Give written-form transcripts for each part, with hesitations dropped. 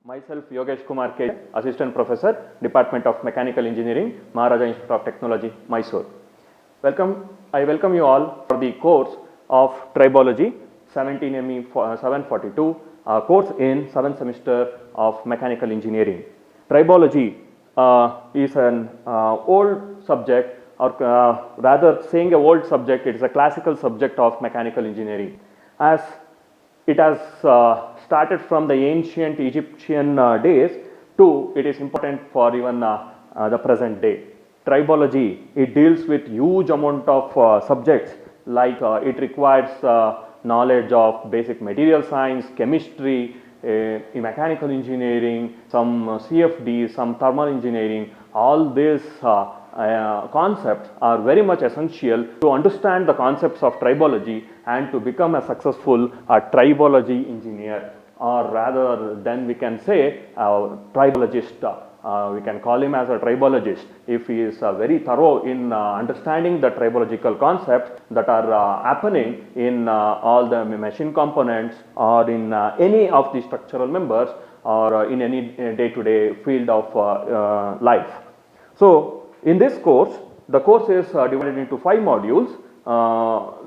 Myself Yogesh Kumar K, Assistant Professor, Department of Mechanical Engineering, Maharaja Institute of Technology, Mysore. I welcome you all for the course of Tribology 17ME 742, course in 7th semester of Mechanical Engineering. Tribology is an old subject, or rather saying a old subject, it is a classical subject of mechanical engineering. As it has started from the ancient Egyptian days to it is important for even the present day. Tribology, it deals with huge amount of subjects, like it requires knowledge of basic material science, chemistry, mechanical engineering, some CFD, some thermal engineering. All these concepts are very much essential to understand the concepts of tribology and to become a successful tribology engineer, or rather then we can say tribologist. We can call him as a tribologist if he is very thorough in understanding the tribological concepts that are happening in all the machine components or in any of the structural members or in any day-to-day field of life. So in this course, the course is divided into 5 modules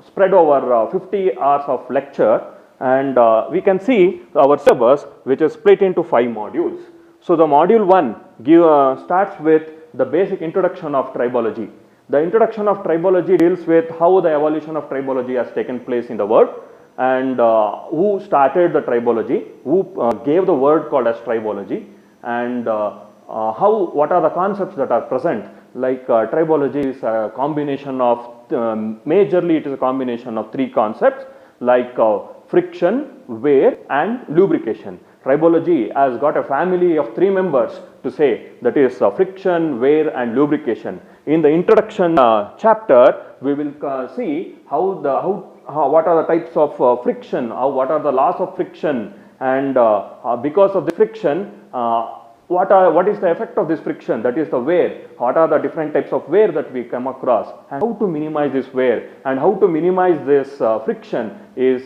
spread over 50 hours of lecture, and we can see our syllabus which is split into 5 modules. So the module 1 starts with the basic introduction of tribology. The introduction of tribology deals with how the evolution of tribology has taken place in the world, and who started the tribology, who gave the word called as tribology, and what are the concepts that are present. Like tribology is a combination of majorly it is a combination of 3 concepts like friction, wear and lubrication. Tribology has got a family of 3 members to say, that is friction, wear and lubrication. In the introduction chapter, we will see what are the types of friction, what are the laws of friction, and because of the friction, what is the effect of this friction, that is the wear, what are the different types of wear that we come across, and how to minimize this wear, and how to minimize this friction is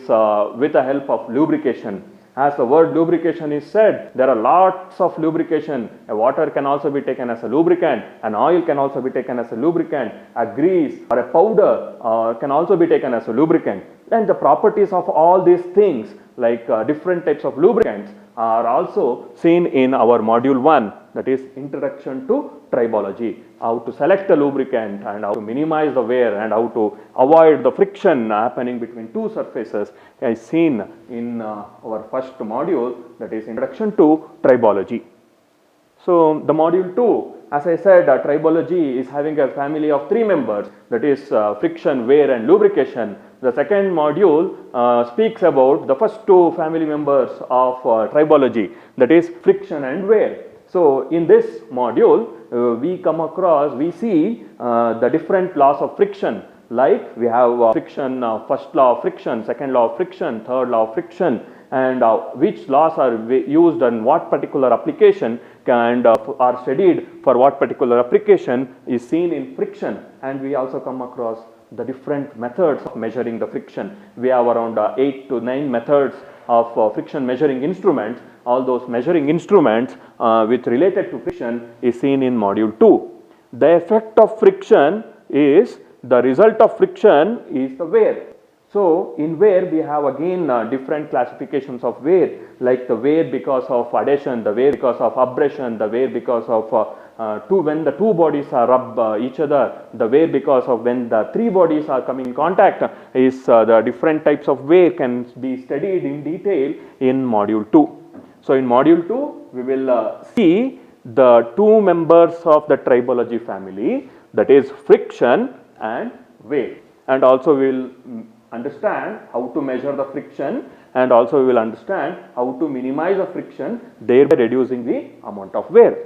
with the help of lubrication. As the word lubrication is said, there are lots of lubrication. A water can also be taken as a lubricant, an oil can also be taken as a lubricant, a grease or a powder can also be taken as a lubricant. And the properties of all these things, like different types of lubricants, are also seen in our module 1, that is introduction to tribology. How to select a lubricant and how to minimize the wear and how to avoid the friction happening between 2 surfaces is seen in our first module, that is introduction to tribology. So the module 2, as I said, tribology is having a family of 3 members, that is friction, wear and lubrication. The second module speaks about the first 2 family members of tribology, that is friction and wear. So in this module, we see the different laws of friction, like we have friction, first law of friction, second law of friction, third law of friction, and which laws are used in what particular application and are studied for what particular application is seen in friction. And we also come across the different methods of measuring the friction. We have around 8 to 9 methods of friction measuring instruments. All those measuring instruments which related to friction is seen in module 2. The effect of friction is, the result of friction is the wear. So in wear we have again different classifications of wear, like the wear because of adhesion, the wear because of abrasion, the wear because of when the 2 bodies are rub each other, the wear because of when the 3 bodies are coming in contact, is the different types of wear can be studied in detail in module 2. So in module 2 we will see the 2 members of the tribology family, that is friction and wear, and also we will understand how to measure the friction, and also we will understand how to minimize the friction, thereby reducing the amount of wear.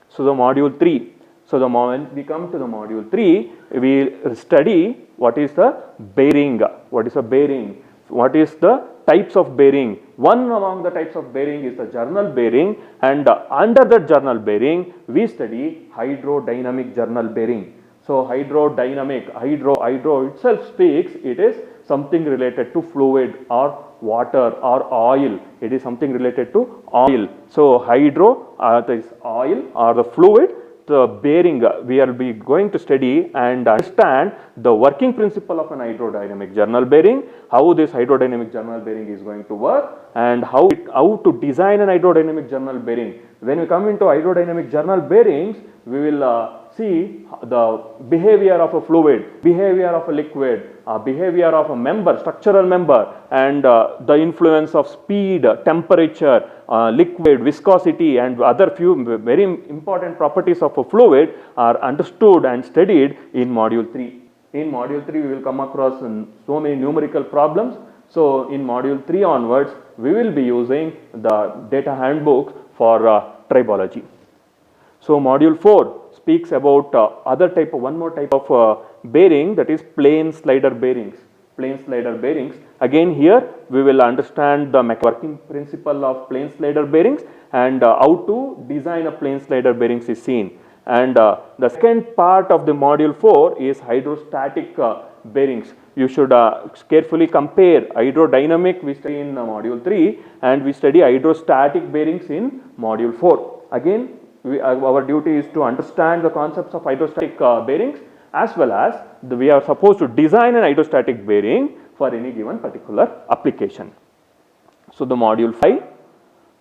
So the module 3. So the moment we come to the module 3, we study what is the bearing. What is a bearing? What is the types of bearing? One among the types of bearing is the journal bearing, and under that journal bearing we study hydrodynamic journal bearing. So hydrodynamic, hydro itself speaks, it is something related to fluid or water or oil. It is something related to oil. So hydro is oil or the fluid. The bearing we will be going to study and understand the working principle of an hydrodynamic journal bearing, how this hydrodynamic journal bearing is going to work, and how to design an hydrodynamic journal bearing. When we come into hydrodynamic journal bearings, we will see the behavior of a fluid, behavior of a liquid, behavior of a member, structural member, and the influence of speed, temperature, liquid, viscosity, and other few very important properties of a fluid are understood and studied in module 3. In module 3, we will come across so many numerical problems. So in module 3 onwards, we will be using the data handbook for tribology. So module 4 speaks about one more type of bearing, that is plane slider bearings. Plane slider bearings. Again here we will understand the working principle of plane slider bearings and how to design a plane slider bearings is seen. And the second part of the module 4 is hydrostatic bearings. You should carefully compare hydrodynamic we study in module 3 and we study hydrostatic bearings in module 4. Again, our duty is to understand the concepts of hydrostatic bearings, as well as we are supposed to design an hydrostatic bearing for any given particular application. So the module 5.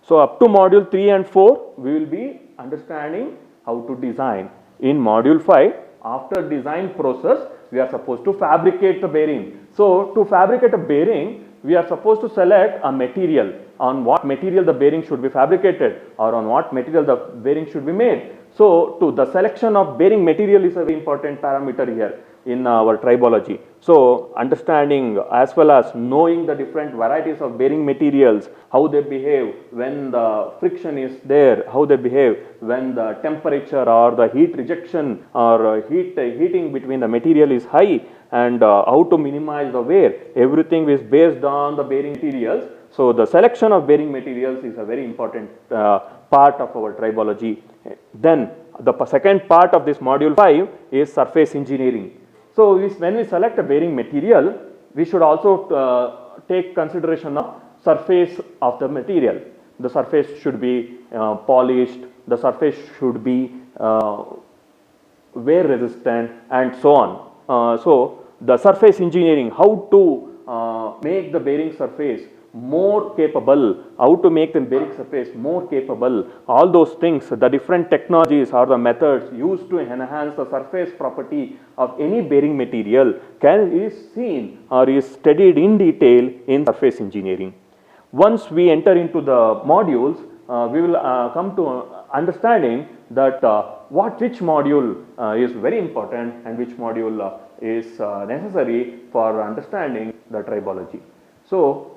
So up to module 3 and 4 we will be understanding how to design. In module 5, after design process, we are supposed to fabricate the bearing. So to fabricate a bearing, we are supposed to select a material, on what material the bearing should be fabricated or on what material the bearing should be made. So to the selection of bearing material is a very important parameter here in our tribology. So understanding as well as knowing the different varieties of bearing materials, how they behave when the friction is there, how they behave when the temperature or the heat rejection or heating between the material is high, and how to minimize the wear. Everything is based on the bearing materials. So the selection of bearing materials is a very important part of our tribology. Then the second part of this module 5 is surface engineering. So when we select a bearing material, we should also take consideration of surface of the material. The surface should be polished, the surface should be wear resistant, and so on. So the surface engineering, how to make the bearing surface more capable, how to make the bearing surface more capable, all those things, the different technologies or the methods used to enhance the surface property of any bearing material is seen or is studied in detail in surface engineering. Once we enter into the modules, we will come to understanding that which module is very important and which module is necessary for understanding the tribology. So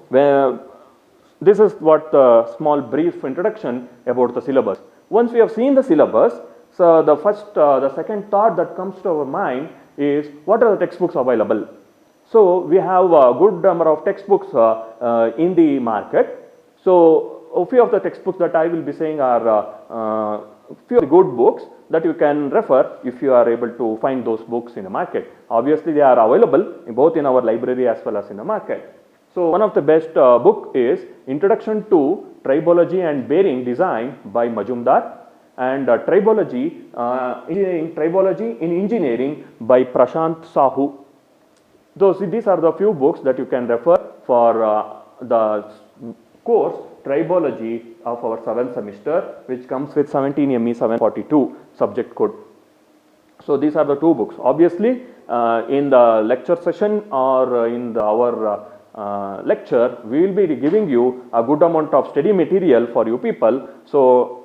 this is what the small brief introduction about the syllabus. Once we have seen the syllabus, so the second thought that comes to our mind is what are the textbooks available. So we have a good number of textbooks in the market. So a few of the textbooks that I will be saying are few good books that you can refer if you are able to find those books in the market. Obviously they are available both in our library as well as in the market. So one of the best book is Introduction to Tribology and Bearing Design by Majumdar, and Tribology in Engineering by Prashant Sahu. These are the few books that you can refer for the course Tribology of our 7th semester, which comes with 17 ME 742 subject code. So these are the two books. Obviously in the lecture session or in our lecture, we will be giving you a good amount of study material for you people. So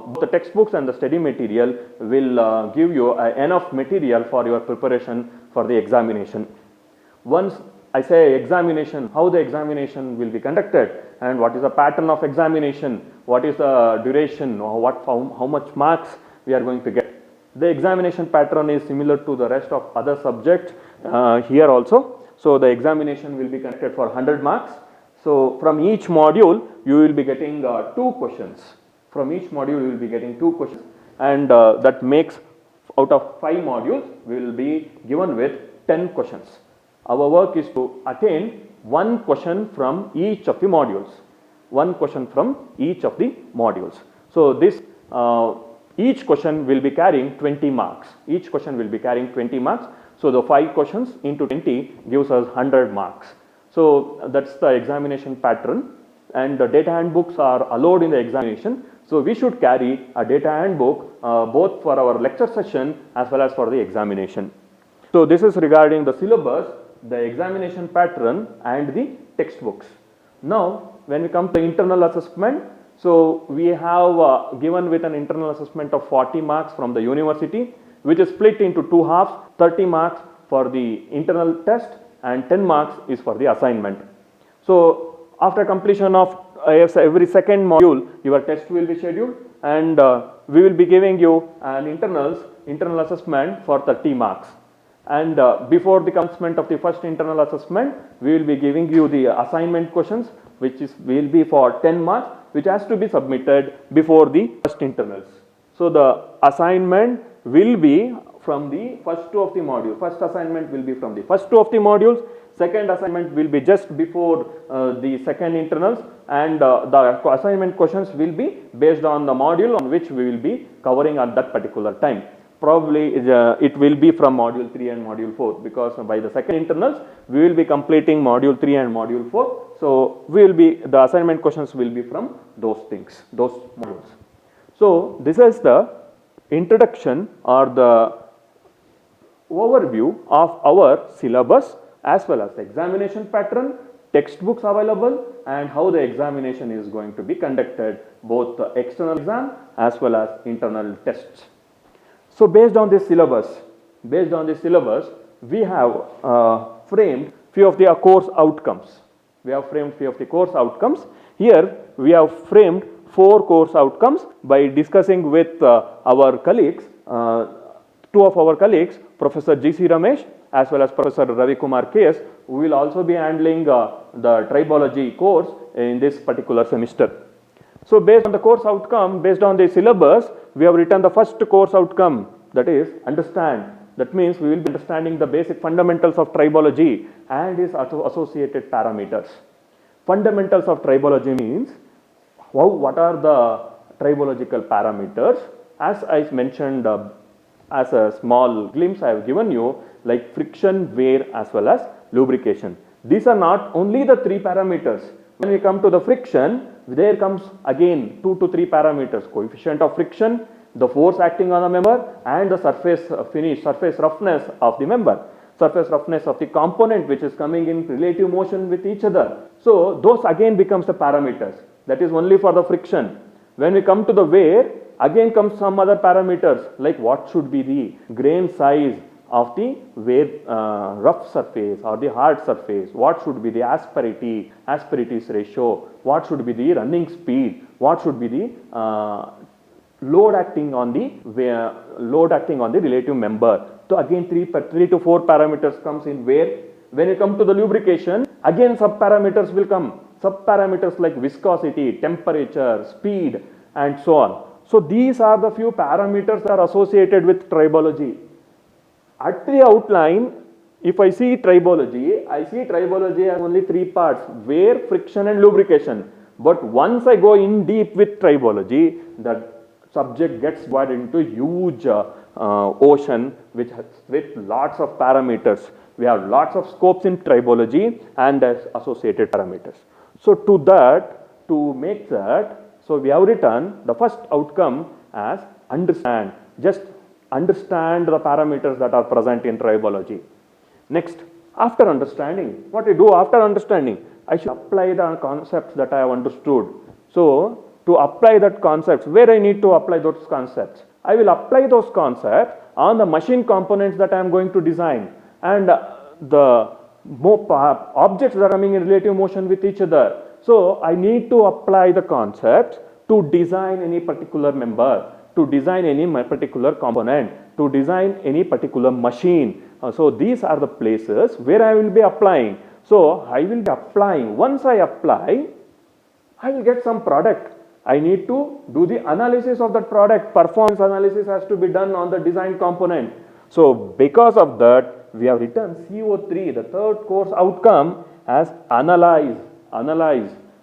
both the textbooks and the study material will give you enough material for your preparation for the examination. Once I say examination, how the examination will be conducted and what is the pattern of examination, what is the duration, or how much marks we are going to get. The examination pattern is similar to the rest of other subjects here also. So the examination will be conducted for 100 marks. So from each module you will be getting 2 questions. From each module you will be getting 2 questions, and that makes out of 5 modules we will be given with 10 questions. Our work is to attain one question from each of the modules. One question from each of the modules. So this each question will be carrying 20 marks. Each question will be carrying 20 marks. So the 5 questions into 20 gives us 100 marks. So that's the examination pattern, and the data handbooks are allowed in the examination. So we should carry a data handbook both for our lecture session as well as for the examination. So this is regarding the syllabus, the examination pattern and the textbooks. Now when we come to internal assessment, so we have given with an internal assessment of 40 marks from the university, which is split into 2 halves, 30 marks for the internal test and 10 marks is for the assignment. So after completion of every second module, your test will be scheduled, and we will be giving you an internal assessment for 30 marks. And before the commencement of the first internal assessment, we will be giving you the assignment questions, which will be for 10 marks, which has to be submitted before the first internals. So the assignment will be from the first 2 of the module. First assignment will be from the first 2 of the modules. Second assignment will be just before the second internals, and the assignment questions will be based on the module on which we will be covering at that particular time. Probably it will be from module 3 and module 4, because by the second internals we will be completing module 3 and module 4. So the assignment questions will be from those things, those modules. So this is the introduction or the overview of our syllabus as well as the examination pattern, textbooks available, and how the examination is going to be conducted, both the external exam as well as internal tests. So based on this syllabus, we have framed few of the course outcomes. Here we have framed 4 course outcomes by discussing with our colleagues, 2 of our colleagues, Professor G.C. Ramesh as well as Professor Ravi Kumar K.S., who will also be handling the tribology course in this particular semester. So based on the course outcome, based on the syllabus, we have written the first course outcome, that is understand. That means we will be understanding the basic fundamentals of tribology and its associated parameters. Fundamentals of tribology means what are the tribological parameters. As I mentioned as a small glimpse I have given you, like friction, wear as well as lubrication. These are not only the 3 parameters. When we come to the friction, there comes again 2 to 3 parameters: coefficient of friction, the force acting on the member, and the surface finish, surface roughness of the member, surface roughness of the component which is coming in relative motion with each other. So those again becomes the parameters. That is only for the friction. When we come to the wear, again comes some other parameters, like what should be the grain size of the rough surface or the hard surface, what should be the asperities ratio, what should be the running speed, what should be the load acting on the relative member. So again 3 to 4 parameters comes in wear. When you come to the lubrication, again sub parameters will come. Sub parameters like viscosity, temperature, speed and so on. So these are the few parameters that are associated with tribology. At the outline, if I see tribology as only 3 parts: wear, friction and lubrication. But once I go in deep with tribology, the subject gets divided into huge ocean with lots of parameters. We have lots of scopes in tribology and associated parameters. So to make that, so we have written the first outcome as understand. Just understand the parameters that are present in tribology. Next, after understanding, what I do after understanding? I should apply the concepts that I have understood. So to apply that concepts, where I need to apply those concepts? I will apply those concepts on the machine components that I am going to design, and the objects that are coming in relative motion with each other. So I need to apply the concepts to design any particular member, to design any particular component, to design any particular machine. So these are the places where I will be applying. So I will be applying. Once I apply, I will get some product. I need to do the analysis of that product. Performance analysis has to be done on the design component. So because of that, we have written CO3, the third course outcome, as analyze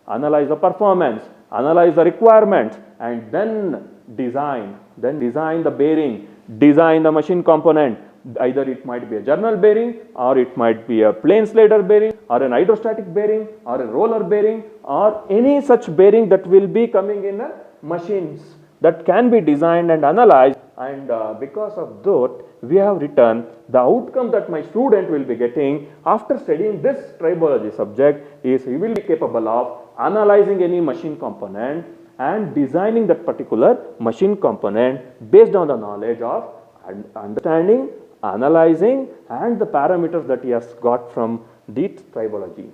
the performance, analyze the requirements, and then design the bearing, design the machine component. Either it might be a journal bearing, or it might be a plain slider bearing, or an hydrostatic bearing, or a roller bearing, or any such bearing that will be coming in machines that can be designed and analyzed. And because of that, we have written the outcome that my student will be getting after studying this tribology subject is he will be capable of analyzing any machine component and designing that particular machine component based on the knowledge of understanding, analyzing, and the parameters that he has got from the tribology.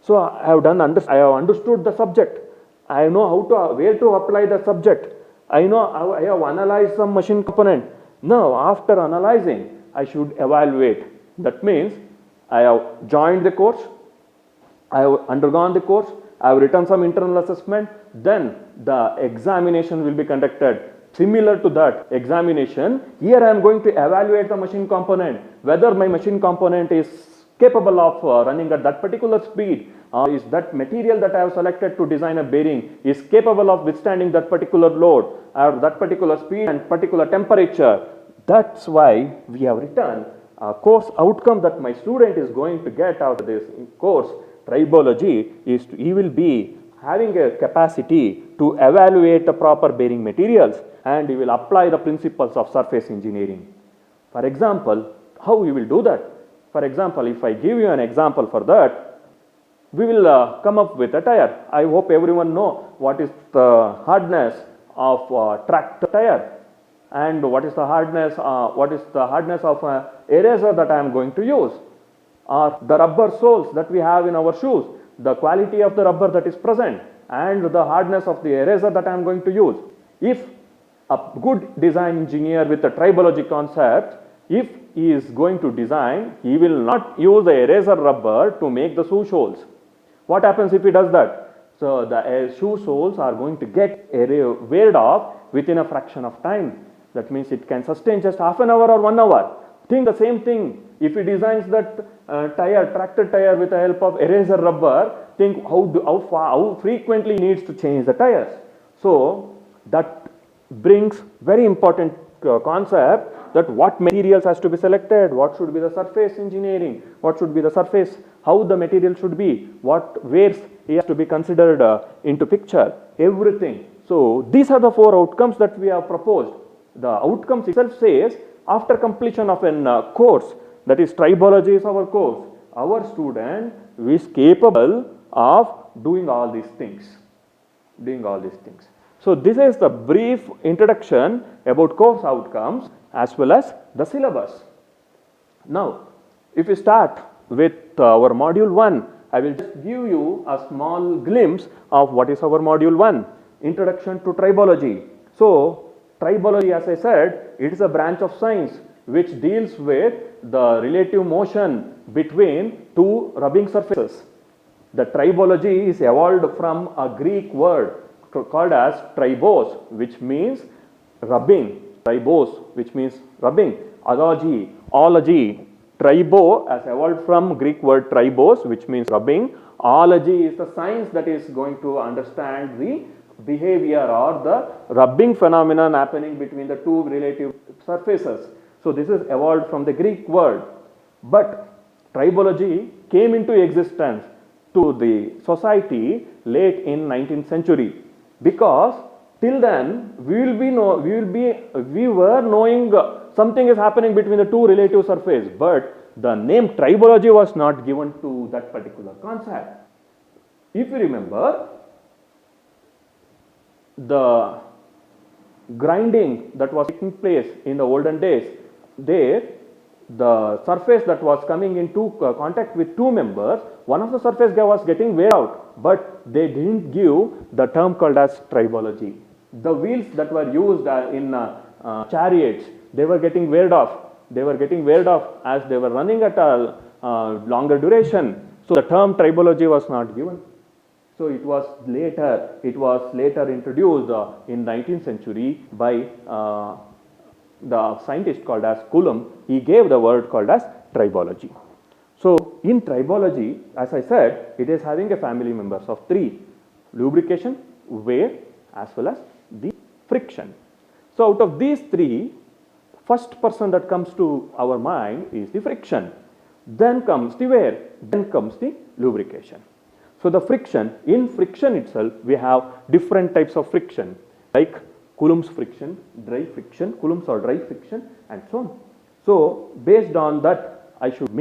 So I have understood the subject. I know where to apply the subject. I know I have analyzed some machine component. Now after analyzing, I should evaluate. That means I have joined the course, I have undergone the course, I have written some internal assessment, then the examination will be conducted. Similar to that examination, here I am going to evaluate the machine component, whether my machine component is capable of running at that particular speed, is that material that I have selected to design a bearing is capable of withstanding that particular load or that particular speed and particular temperature. That's why we have written a course outcome that my student is going to get out of this course. Tribology is he will be having a capacity to evaluate the proper bearing materials, and he will apply the principles of surface engineering. For example, how you will do that? For example, if I give you an example for that, we will come up with a tire. I hope everyone know what is the hardness of tractor tire, and what is the hardness of eraser that I am going to use, or the rubber soles that we have in our shoes, the quality of the rubber that is present, and the hardness of the eraser that I am going to use. If a good design engineer with a tribology concept, if he is going to design, he will not use the eraser rubber to make the shoe soles. What happens if he does that? So the shoe soles are going to get weared off within a fraction of time. That means it can sustain just half an hour or 1 hour. Think the same thing. If he designs that tractor tire with the help of eraser rubber, think how frequently he needs to change the tires. So that brings very important concept that what materials has to be selected, what should be the surface engineering, what should be the surface, how the material should be, what wears he has to be considered into picture, everything. So these are the 4 outcomes that we have proposed. The outcomes itself says after completion of an course, that is tribology is our course, our student is capable of doing all these things. So this is the brief introduction about course outcomes as well as the syllabus. Now, if we start with our module 1, I will just give you a small glimpse of what is our module 1, Introduction to Tribology. So, tribology, as I said, it is a branch of science which deals with the relative motion between 2 rubbing surfaces. The tribology is evolved from a Greek word called as tribos, which means rubbing. Tribos, which means rubbing. Ology. Tribo has evolved from Greek word tribos, which means rubbing. Ology is the science that is going to understand the behavior or the rubbing phenomenon happening between the 2 relative surfaces. So this is evolved from the Greek word. But tribology came into existence to the society late in 19th century, because till then we were knowing something is happening between the 2 relative surfaces, but the name tribology was not given to that particular concept. If you remember, the grinding that was taking place in the olden days, there the surface that was coming into contact with 2 members, one of the surface was getting wear out, but they didn't give the term called as tribology. The wheels that were used in chariots, they were getting weared off. As they were running at a longer duration. So the term tribology was not given. So it was later introduced in 19th century by the scientist called as Coulomb. He gave the word called as tribology. So in tribology, as I said, it is having a family members of three: lubrication, wear, as well as the friction. So out of these three, first person that comes to our mind is the friction. Then comes the wear, then comes the lubrication. So the friction, in friction itself, we have different types of friction, like Coulomb's friction, dry friction, Coulomb's or dry friction, and so on. So based on that, I should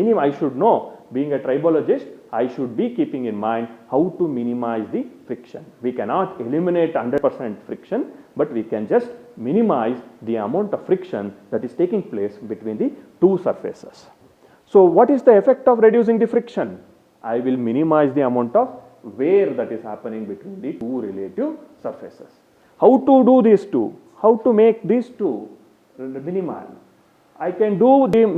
know, being a tribologist, I should be keeping in mind how to minimize the friction. We cannot eliminate 100% friction, but we can just minimize the amount of friction that is taking place between the two surfaces. So what is the effect of reducing the friction? I will minimize the amount of wear that is happening between the two relative surfaces. How to do these two? How to make these two minimal? I can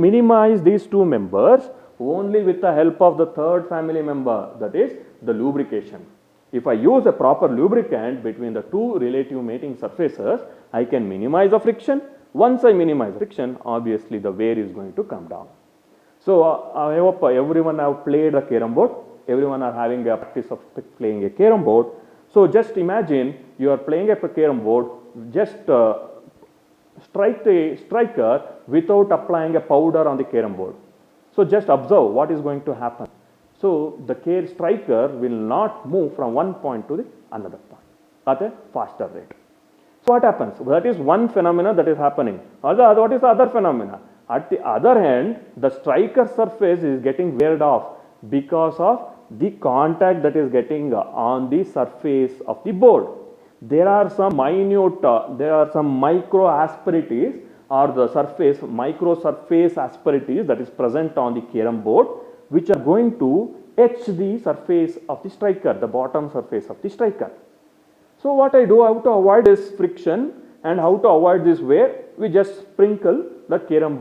minimize these two members only with the help of the third family member, that is the lubrication. If I use a proper lubricant between the two relative mating surfaces, I can minimize the friction. Once I minimize friction, obviously the wear is going to come down. So I hope everyone have played a carom board. Everyone are having a practice of playing a carom board. So just imagine you are playing a carom board, just strike a striker without applying a powder on the carom board. So just observe what is going to happen. So the striker will not move from one point to the another point at a faster rate. So what happens? That is one phenomena that is happening. What is the other phenomena? At the other hand, the striker surface is getting weared off because of the contact that is getting on the surface of the board. There are some micro asperities or the micro surface asperities that is present on the carom board, which are going to etch the surface of the striker, the bottom surface of the striker. So what I do, how to avoid this friction and how to avoid this wear? We just sprinkle the carom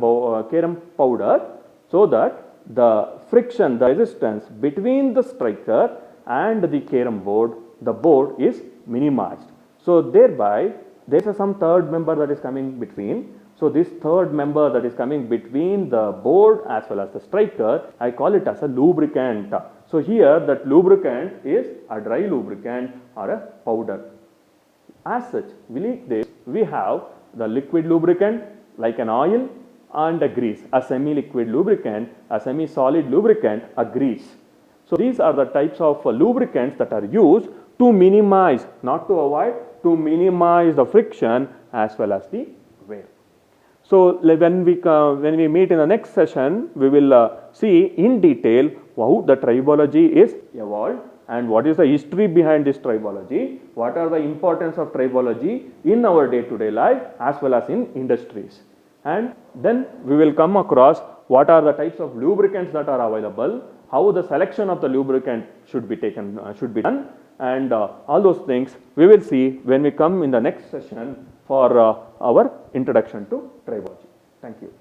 powder so that the friction, the resistance between the striker and the carom board, the board is minimized. So thereby there is some third member that is coming between. So this third member that is coming between the board as well as the striker, I call it as a lubricant. So here that lubricant is a dry lubricant or a powder. As such, beneath this we have the liquid lubricant like an oil and a grease, a semi-liquid lubricant, a semi-solid lubricant, a grease. So these are the types of lubricants that are used to minimize, not to avoid, to minimize the friction as well as the wear. So when we meet in the next session, we will see in detail how the tribology is evolved and what is the history behind this tribology, what are the importance of tribology in our day-to-day life as well as in industries. And then we will come across what are the types of lubricants that are available, how the selection of the lubricant should be done, and all those things we will see when we come in the next session for our introduction to tribology. Thank you.